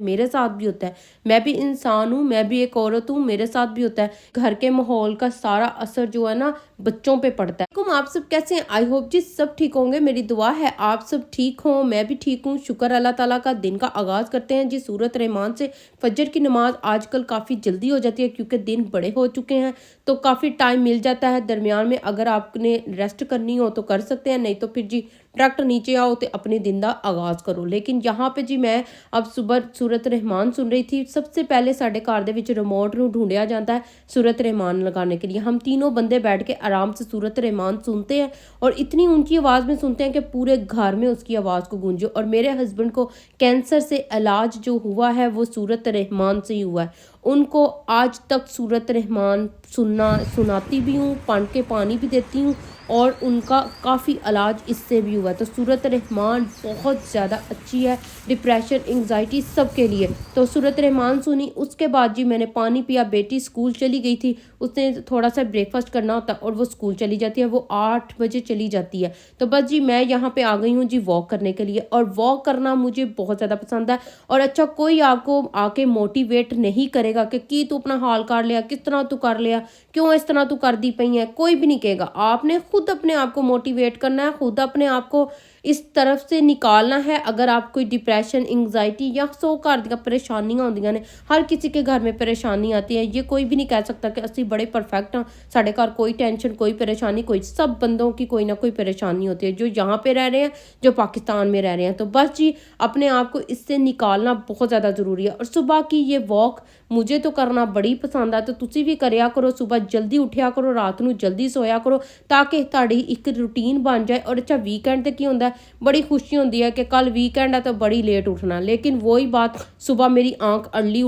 मेरे साथ भी होता है। मैं भी इंसान हूँ, मैं भी एक औरत हूँ, मेरे साथ भी होता है। घर के माहौल का सारा असर जो है ना बच्चों पे पड़ता है। तुम आप सब कैसे हैं? आई होप जी सब ठीक होंगे। मेरी दुआ है आप सब ठीक हों, मैं भी ठीक हूँ। शुक्र अल्लाह ताला का। दिन का आगाज़ करते हैं जी सूरत रहमान से। फजर की नमाज़ आजकल काफ़ी जल्दी हो जाती है क्योंकि दिन बड़े हो चुके हैं, तो काफ़ी टाइम मिल जाता है। दरमियान में अगर आपने रेस्ट करनी हो तो कर सकते हैं, नहीं तो फिर जी डायरेक्ट नीचे आओ तो अपने दिन का आगाज़ करो। लेकिन यहाँ पे जी मैं अब सुबह सूरत रहमान सुन रही थी। सबसे पहले साढ़े घर ਦੇ ਵਿੱਚ ਰਿਮੋਟ ਨੂੰ ढूंढਿਆ जाता है सूरत रहमान लगाने के लिए। हम तीनों बंदे बैठ के आराम से सूरत रहमान सुनते हैं और इतनी ऊंची आवाज़ में सुनते हैं कि पूरे घर में उसकी आवाज़ को गूंजे। और मेरे हस्बैंड को कैंसर से इलाज जो हुआ है वो सूरत रहमान से ही हुआ है। उनको आज तक सूरत रहमान सुनाती भी हूँ, पढ़ के पानी भी देती हूँ और उनका काफ़ी इलाज इससे भी हुआ। तो सूरत रहमान बहुत ज़्यादा अच्छी है डिप्रेशन, एंग्जाइटी सब के लिए। तो सूरत रहमान सुनी, उसके बाद जी मैंने पानी पिया। बेटी स्कूल चली गई थी, उसने थोड़ा सा ब्रेकफास्ट करना होता है और वो स्कूल चली जाती है। वो 8 बजे चली जाती है। तो बस जी मैं यहाँ पे आ गई हूँ जी वॉक करने के लिए, और वॉक करना मुझे बहुत ज़्यादा पसंद है। और अच्छा, कोई आपको आके मोटिवेट नहीं करेगा कि तू अपना हाल कर लिया, किस तरह तू कर लिया, क्यों इस तरह तू कर दी पई है, कोई भी नहीं कहेगा। आपने खुद अपने आप को मोटिवेट करना है, खुद अपने आप को इस तरफ से निकालना है। अगर आप कोई डिप्रेशन, एंग्जाइटी या सौ घर दी परेशानियां होंदियां ने, हर किसी के घर में परेशानी आती है। ये कोई भी नहीं कह सकता कि असं बड़े परफेक्ट हाँ, साढ़े घर कोई टेंशन, कोई परेशानी, कोई, सब बंदों की कोई ना कोई परेशानी होती है, जो यहाँ पे रह रहे हैं, जो पाकिस्तान में रह रहे हैं। तो बस जी अपने आप को इससे निकालना बहुत ज़्यादा ज़रूरी है। और सुबह की ये वॉक मुझे तो करना बड़ी पसंद है, तो तुसी भी करिया करो। सुबह जल्दी उठिया करो, रात ਨੂੰ जल्दी सोया करो, ताकि ਤੁਹਾਡੀ एक रूटीन बन जाए। और अच्छा, वीकेंड ਤੇ ਕੀ ਹੁੰਦਾ है, बड़ी खुशी होती है कि कल वीकेंड है तो बड़ी लेट उठना। लेकिन वही बात, सुबह मेरी आंख अर्ली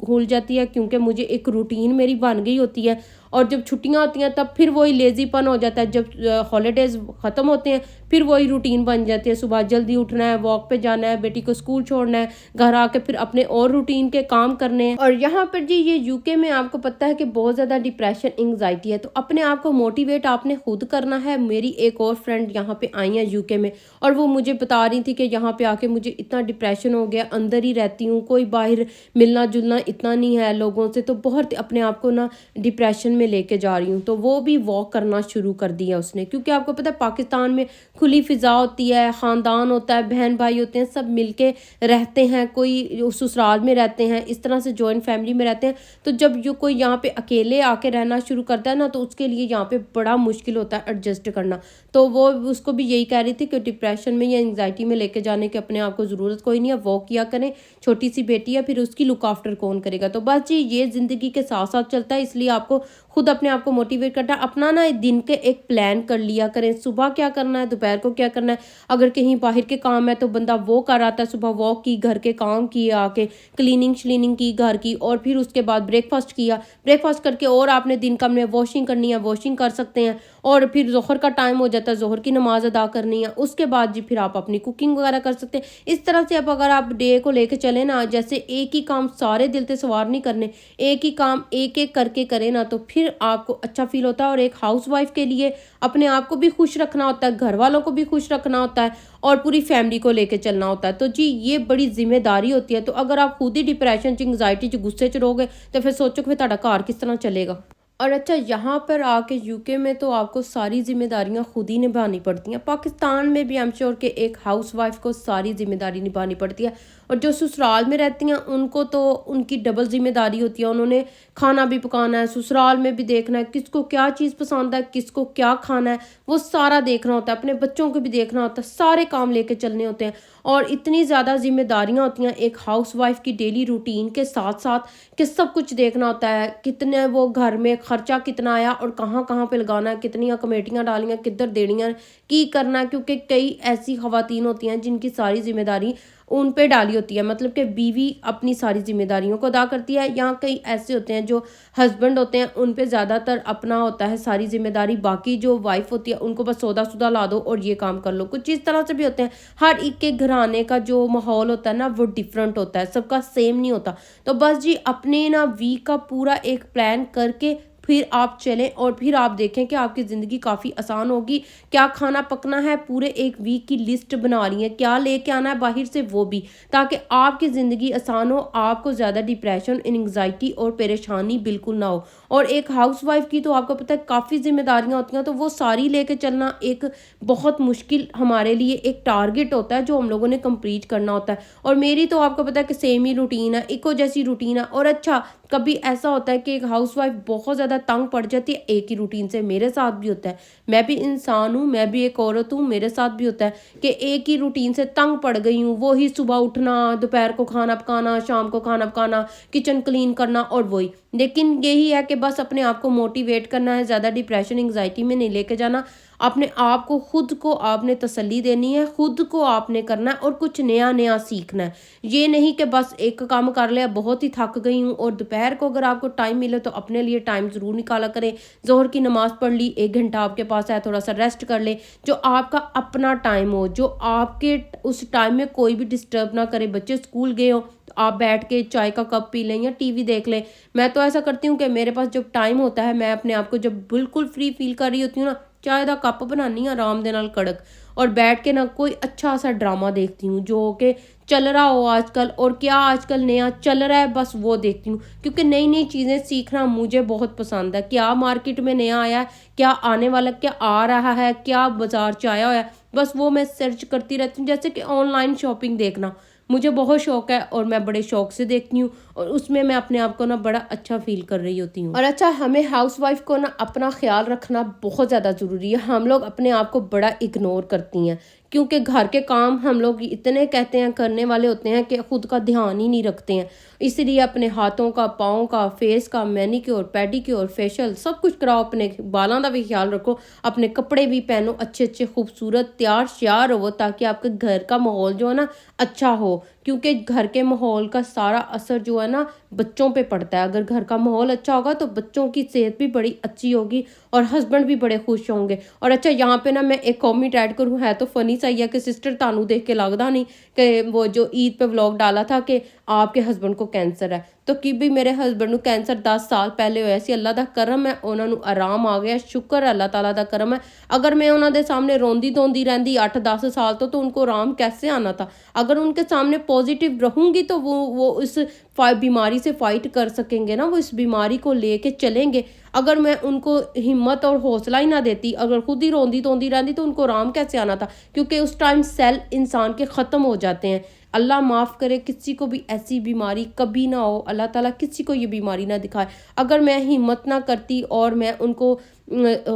खुल जाती है क्योंकि मुझे एक रूटीन मेरी बन गई होती है। और जब छुट्टियां होती हैं तब फिर वही लेजीपन हो जाता है। जब हॉलीडेज ख़त्म होते हैं फिर वही रूटीन बन जाती है। सुबह जल्दी उठना है, वॉक पे जाना है, बेटी को स्कूल छोड़ना है, घर आके फिर अपने और रूटीन के काम करने हैं। और यहाँ पर जी ये यूके में आपको पता है कि बहुत ज़्यादा डिप्रेशन, एंग्जाइटी है, तो अपने आप को मोटिवेट आपने खुद करना है। मेरी एक और फ्रेंड यहाँ पे आई है यूके में, और वो मुझे बता रही थी कि यहाँ पे आके मुझे इतना डिप्रेशन हो गया, अंदर ही रहती हूँ, कोई बाहर मिलना जुलना इतना नहीं है लोगों से, तो बहुत अपने आप को ना डिप्रेशन में लेके जा रही हूँ। तो वो भी वॉक करना शुरू कर दिया उसने, क्योंकि आपको पता है पाकिस्तान में खुली फिजा होती है, ख़ानदान होता है, बहन भाई होते हैं, सब मिलके रहते हैं, कोई ससुराल में रहते हैं, इस तरह से जॉइंट फैमिली में रहते हैं। तो जब जो कोई यहाँ पे अकेले आके रहना शुरू करता है ना, तो उसके लिए यहाँ पे बड़ा मुश्किल होता है एडजस्ट करना। तो वो उसको भी यही कह रही थी कि डिप्रेशन में या एंग्जाइटी में लेके जाने की अपने आप को ज़रूरत कोई नहीं है, वॉक किया करें। छोटी सी बेटी है, फिर उसकी लुक आफ्टर कौन करेगा। तो बस जी ये ज़िंदगी के साथ साथ चलता है, इसलिए आपको खुद अपने आप को मोटिवेट करना है। अपना ना दिन के एक प्लान कर लिया करें, सुबह क्या करना है, दोपहर को क्या करना है। अगर कहीं बाहर के काम है तो बंदा वो कर आता है, सुबह वॉक की, घर के काम किए, आके क्लीनिंग श्लीनिंग की घर की, और फिर उसके बाद ब्रेकफास्ट किया। ब्रेकफास्ट करके और आपने दिन का में वॉशिंग करनी है, वॉशिंग कर सकते हैं। और फिर ज़ोहर का टाइम हो जाता है, ज़ोहर की नमाज अदा करनी है। उसके बाद जी फिर आप अपनी कुकिंग वगैरह कर सकते हैं। इस तरह से अब अगर आप डे को लेके चले ना, जैसे एक ही काम सारे दिल से सवार नहीं करने, एक ही काम एक एक करके करें ना, तो फिर आपको अच्छा फील होता है। और एक हाउसवाइफ के लिए अपने आप को भी खुश रखना होता है, घर वालों को भी खुश रखना होता है, और पूरी फैमिली को लेके चलना होता है। तो जी ये बड़ी जिम्मेदारी होती है। तो अगर आप खुद ही डिप्रेशन, एंग्जाइटी, गुस्से च रहोगे तो फिर सोचो कि फिर घर किस तरह चलेगा। और अच्छा, यहाँ पर आके यूके में तो आपको सारी जिम्मेदारियाँ खुद ही निभानी पड़ती हैं। पाकिस्तान में भी आई एम श्योर कि एक हाउसवाइफ को सारी जिम्मेदारी निभानी पड़ती है, और जो ससुराल में रहती हैं उनको तो उनकी डबल जिम्मेदारी होती है। उन्होंने खाना भी पकाना है, ससुराल में भी देखना है किसको क्या चीज़ पसंद है, किसको क्या खाना है, वो सारा देखना होता है। अपने बच्चों को भी देखना होता है, सारे काम लेके चलने होते हैं। और इतनी ज़्यादा जिम्मेदारियाँ होती हैं एक हाउसवाइफ की डेली रूटीन के साथ साथ, कि सब कुछ देखना होता है। कितने वो घर में खर्चा कितना आया और कहाँ कहाँ पे लगाना है, कितनी कमेटियाँ डालियाँ, किधर देनियाँ, की करना है। क्योंकि कई ऐसी खवातीन होती हैं जिनकी सारी जिम्मेदारी उन पे डाली होती है, मतलब कि बीवी अपनी सारी जिम्मेदारियों को अदा करती है। या कई ऐसे होते हैं जो हस्बैंड होते हैं, उन पे ज़्यादातर अपना होता है सारी जिम्मेदारी, बाकी जो वाइफ होती है उनको बस सौदा सुदा ला दो और ये काम कर लो। कुछ इस तरह से भी होते हैं। हर एक के घराने का जो माहौल होता है ना वो डिफरेंट होता है, सबका सेम नहीं होता। तो बस जी अपने ना वीक का पूरा एक प्लान करके फिर आप चलें और फिर आप देखें कि आपकी ज़िंदगी काफ़ी आसान होगी। क्या खाना पकना है, पूरे 1 वीक की लिस्ट बना रही है, क्या लेके आना है बाहर से वो भी, ताकि आपकी ज़िंदगी आसान हो, आपको ज़्यादा डिप्रेशन, एंग्ज़ायटी और परेशानी बिल्कुल ना हो। और एक हाउसवाइफ़ की तो आपको पता है काफ़ी ज़िम्मेदारियाँ होती हैं, तो वो सारी लेके चलना एक बहुत मुश्किल हमारे लिए एक टारगेट होता है जो हम लोगों ने कंप्लीट करना होता है। और मेरी तो आपको पता है कि सेम ही रूटीन है, इको जैसी रूटीन है। और अच्छा, कभी ऐसा होता है कि एक हाउसवाइफ़ बहुत ज़्यादा तंग पड़ जाती है एक ही रूटीन से, मेरे साथ भी होता है। मैं भी इंसान हूँ, मैं भी एक औरत हूँ, मेरे साथ भी होता है कि एक ही रूटीन से तंग पड़ गई हूँ। वो ही सुबह उठना, दोपहर को खाना पकाना, शाम को खाना पकाना, किचन क्लीन करना और वही। लेकिन यही है कि बस अपने आप को मोटिवेट करना है, ज़्यादा डिप्रेशन, एंग्ज़ायटी में नहीं लेके जाना। अपने आप को, खुद को आपने तसल्ली देनी है, खुद को आपने करना है और कुछ नया-नया सीखना है। ये नहीं कि बस एक काम कर लिया, बहुत ही थक गई हूँ। और दोपहर को अगर आपको टाइम मिले तो अपने लिए टाइम ज़रूर निकाला करें। ज़ोहर की नमाज़ पढ़ ली, 1 घंटा आपके पास है, थोड़ा-सा रेस्ट कर लें। जो आपका अपना टाइम हो, जो आपके उस टाइम में कोई भी डिस्टर्ब ना करे। बच्चे स्कूल गए हों तो आप बैठ के चाय का कप पी लें या टीवी देख लें। मैं तो ऐसा करती हूँ कि मेरे पास जब टाइम होता है, मैं अपने आप को जब बिल्कुल फ्री फील कर रही होती हूँ ना, चाय का कप बनानी आराम दे नाल कड़क, और बैठ के ना कोई अच्छा सा ड्रामा देखती हूँ जो कि चल रहा हो आजकल, और क्या आजकल नया चल रहा है बस वो देखती हूँ। क्योंकि नई नई चीज़ें सीखना मुझे बहुत पसंद है। क्या मार्केट में नया आया है, क्या आने वाला, क्या आ रहा है, क्या बाजार च आया हुआ है, बस वो मैं सर्च करती रहती हूँ। जैसे कि ऑनलाइन शॉपिंग देखना मुझे बहुत शौक है और मैं बड़े शौक से देखती हूँ, और उसमें मैं अपने आप को ना बड़ा अच्छा फील कर रही होती हूँ। और अच्छा, हमें हाउसवाइफ को ना अपना ख्याल रखना बहुत ज़्यादा ज़रूरी है। हम लोग अपने आप को बड़ा इग्नोर करती हैं, क्योंकि घर के काम हम लोग इतने कहते हैं करने वाले होते हैं कि खुद का ध्यान ही नहीं रखते हैं। इसलिए अपने हाथों का, पाँव का, फेस का मैनीक्योर, पेडिक्योर, फेशियल सब कुछ कराओ। अपने बालों का भी ख्याल रखो, अपने कपड़े भी पहनो अच्छे अच्छे, खूबसूरत तैयार श्यार हो, ताकि आपके घर का माहौल जो है ना अच्छा हो। क्योंकि घर के माहौल का सारा असर जो है ना बच्चों पे पड़ता है। अगर घर का माहौल अच्छा होगा तो बच्चों की सेहत भी बड़ी अच्छी होगी और हस्बैंड भी बड़े खुश होंगे। और अच्छा, यहाँ पे ना मैं एक कॉमेंट ऐड करूँ, है तो फनी सही है कि सिस्टर तानू देख के लगदा नहीं कि वो जो ईद पे व्लॉग डाला था कि आपके हस्बैंड को कैंसर है, तो कि भी मेरे हस्बैंड ਨੂੰ कैंसर 10 ਸਾਲ ਪਹਿਲੇ ਹੋਇਆ ਸੀ। ਅੱਲਾ ਦਾ ਕਰਮ ਹੈ, ਉਹਨਾਂ ਨੂੰ ਆਰਾਮ ਆ ਗਿਆ, ਸ਼ੁਕਰ ਹੈ ਅੱਲਾ ਤਾਲਾ ਦਾ ਕਰਮ है। अगर मैं ਉਹਨਾਂ ਦੇ सामने रोंदी धोंदी रहती 8-10 साल तो उनको आराम कैसे आना था। अगर उनके सामने पॉजिटिव रहूंगी तो वो इस बीमारी से फाइट कर सकेंगे ना, वो इस बीमारी को लेके चलेंगे। अगर मैं उनको हिम्मत और हौसला ही ना देती, अगर खुद ही रोंदी धोंदी रहती, तो उनको आराम कैसे आना था। क्योंकि उस टाइम सेल इंसान के ख़त्म हो जाते हैं। अल्लाह माफ़ करे, किसी को भी ऐसी बीमारी कभी ना हो, अल्लाह ताला किसी को ये बीमारी ना दिखाए। अगर मैं हिम्मत ना करती और मैं उनको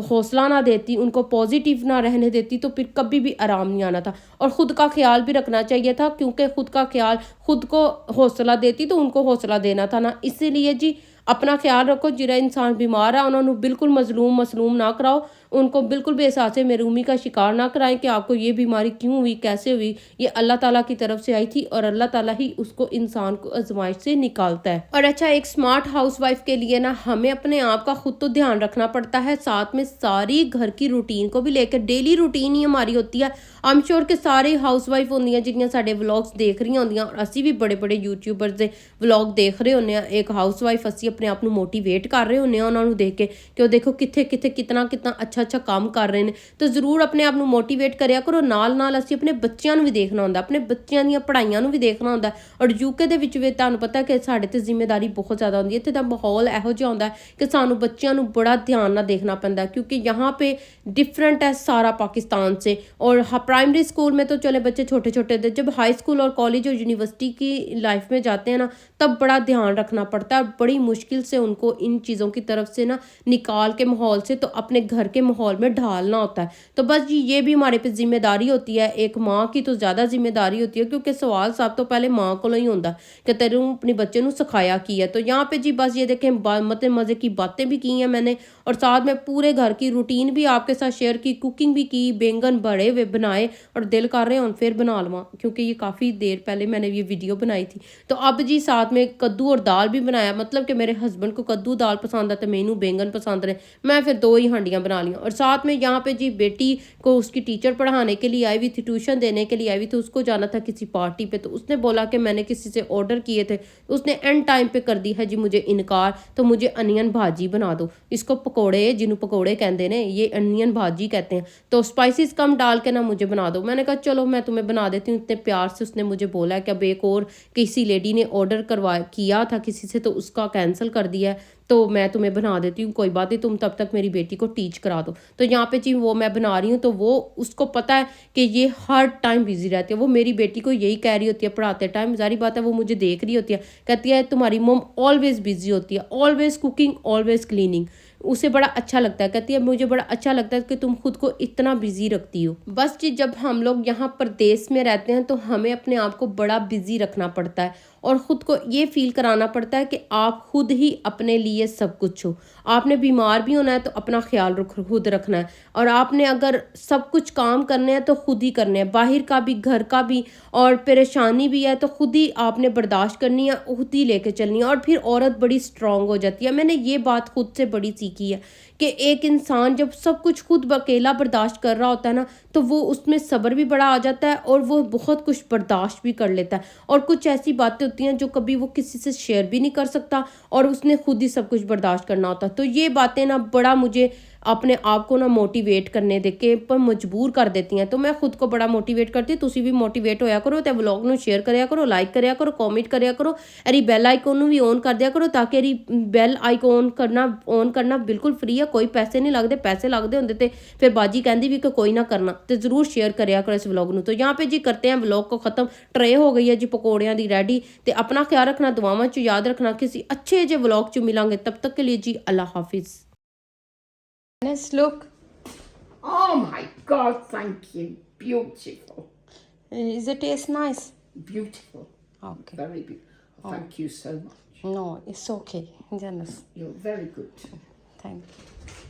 हौसला ना देती, उनको पॉजिटिव ना रहने देती, तो फिर कभी भी आराम नहीं आना था। और ख़ुद का ख्याल भी रखना चाहिए था, क्योंकि ख़ुद का ख्याल, खुद को हौसला देती तो उनको हौसला देना था ना। इसीलिए जी अपना ख्याल रखो। जिहड़ा इंसान बीमार है उन्होंने बिल्कुल मजलूम मसलूम ना कराओ, उनको बिल्कुल बेसासे महरूमी का शिकार ना कराएं कि आपको ये बीमारी क्यों हुई, कैसे हुई। ये अल्लाह ताला की तरफ से आई थी और अल्लाह ताला ही उसको, इंसान को आजमाइश से निकालता है। और अच्छा, एक स्मार्ट हाउसवाइफ के लिए ना हमें अपने आप का खुद तो ध्यान रखना पड़ता है, साथ में सारी घर की रूटीन को भी लेकर, डेली रूटीन ही हमारी होती है। आई एम श्योर कि सारे हाउसवाइफ होंदियां जिहड़ियां साडे व्लॉग्स देख रही होंदियां, और असी भी बड़े बड़े यूट्यूबर्स दे व्लॉग देख रहे होंगे। एक हाउसवाइफ असी अपने आप को मोटिवेट कर रहे होंगे उन्होंने देख के कि देखो कित्थे कित्थे कितना कितना अच्छा अच्छा काम कर रहे हैं। तो जरूर अपने आप को मोटिवेट करिया करो। नाल नाल असी अपने बच्चों भी देखना होंदा, अपने बच्चों दी पढ़ाइयां भी देखना होंदा। और यूके दे विच भी तुहानूं पता कि साडे ते जिम्मेदारी बहुत ज़्यादा होंदी है। इत्थे दा माहौल इहो जिहा होंदा कि सानूं बच्चों नूं बड़ा ध्यान नाल देखना पैंदा, क्योंकि यहाँ पे डिफरेंट है सारा पाकिस्तान से। और प्राइमरी स्कूल में तो चले बच्चे छोटे छोटे थे, जब हाई स्कूल और कॉलेज और यूनिवर्सिटी की लाइफ में जाते हैं ना, तब बड़ा ध्यान रखना पड़ता है। बड़ी मुश्किल से उनको इन चीज़ों की तरफ से ना निकाल के माहौल से तो अपने घर के माहौल में ढालना होता है। तो बस जी ये भी हमारे पे जिम्मेदारी होती है। एक माँ की तो ज़्यादा जिम्मेदारी होती है, क्योंकि सवाल सब तो पहले माँ को ही होता कि तेरे अपने बच्चे को सिखाया की है। तो यहाँ पे जी बस ये देखें, मतलब मज़े की बातें भी की हैं मैंने, और साथ में पूरे घर की रूटीन भी आपके साथ शेयर की, कुकिंग भी की, बैंगन बड़े हुए बनाए, और दिल कर रहे हैं फिर बना लवां, क्योंकि ये काफ़ी देर पहले मैंने ये वीडियो बनाई थी। तो अब जी साथ में कद्दू और दाल भी बनाया, मतलब कि मेरे हस्बैंड को कद्दू दाल पसंद है तो मैनू बैंगन पसंद रहे, मैं फिर 2 ही हांडियां बना लियां। और साथ में यहाँ पे जी बेटी को उसकी टीचर पढ़ाने के लिए आई हुई थी, ट्यूशन देने के लिए आई हुई थी, उसको जाना था किसी पार्टी पे, तो उसने बोला कि मैंने किसी से ऑर्डर किए थे, उसने एंड टाइम पे कर दी है जी मुझे इनकार, तो मुझे अनियन भाजी बना दो। इसको पकोड़े, जिन्हों पकोड़े कहते ने, ये अनियन भाजी कहते हैं, तो स्पाइसेस कम डाल के ना मुझे बना दो। मैंने कहा चलो मैं तुम्हें बना देती हूँ। इतने प्यार से उसने मुझे बोला कि अब एक और किसी लेडी ने ऑर्डर किया था किसी से, तो उसका कैंसिल कर दिया है, तो मैं तुम्हें बना देती हूँ, कोई बात नहीं, तुम तब तक मेरी बेटी को टीच करा दो। तो यहाँ पे जी वो मैं बना रही हूँ, तो वो उसको पता है कि ये हर टाइम बिजी रहती है। वो मेरी बेटी को यही कह रही होती है पढ़ाते टाइम, जारी बात है वो मुझे देख रही होती है, कहती है तुम्हारी मॉम ऑलवेज बिजी होती है, ऑलवेज कुकिंग, ऑलवेज क्लीनिंग। उसे बड़ा अच्छा लगता है, कहती है मुझे बड़ा अच्छा लगता है कि तुम खुद को इतना बिजी रखती हो। बस जी जब हम लोग यहाँ प्रदेश में रहते हैं तो हमें अपने आप को बड़ा बिजी रखना पड़ता है और ख़ुद को ये फील कराना पड़ता है कि आप खुद ही अपने लिए सब कुछ हो। आपने बीमार भी होना है तो अपना ख्याल खुद रखना है, और आपने अगर सब कुछ काम करने हैं तो खुद ही करने हैं, बाहर का भी घर का भी, और परेशानी भी है तो खुद ही आपने बर्दाश्त करनी है, खुद ही लेके चलनी है, और फिर औरत बड़ी स्ट्रांग हो जाती है। मैंने ये बात खुद से बड़ी सीखी है कि एक इंसान जब सब कुछ खुद अकेला बर्दाश्त कर रहा होता है ना, तो वो उसमें सब्र भी बड़ा आ जाता है और वो बहुत कुछ बर्दाश्त भी कर लेता है। और कुछ ऐसी बातें होती हैं जो कभी वो किसी से शेयर भी नहीं कर सकता और उसने खुद ही सब कुछ बर्दाश्त करना होता है। तो ये बातें ना बड़ा मुझे अपने आप को ना मोटिवेट करने दे के पर मजबूर कर देती हैं। तो मैं खुद को बड़ा मोटिवेट करती हूँ, तुसी भी मोटिवेट होया करो, तो व्लॉग ਨੂੰ शेयर करिया करो, लाइक करिया करो, कमेंट करिया करो, अरी बेल आइकॉन ਨੂੰ भी ऑन कर दिया करो, ताकि अरी बेल आइकॉन ऑन करना बिल्कुल फ्री है, कोई पैसे नहीं लगते, पैसे लगते होंगे तो फिर बाजी कहती भी कि कोई ना करना, तो जरूर शेयर करिया करो इस व्लॉग ਨੂੰ। तो यहाँ पे जी करते हैं व्लॉग को ख़त्म। ट्रे हो गई है जी पकौड़ियाँ दी रेडी, तो अपना ख्याल रखना, दुआवां च याद रखना, किसी अच्छे जे व्लॉग च मिलांगे, तब तक के लिए जी अल्लाह हाफिज़। Let's look. Oh my God, thank you. Beautiful. Is the taste nice? Beautiful. Okay. Very beautiful. Thank you so much. No, it's okay. Janice. You're very good. Thank you.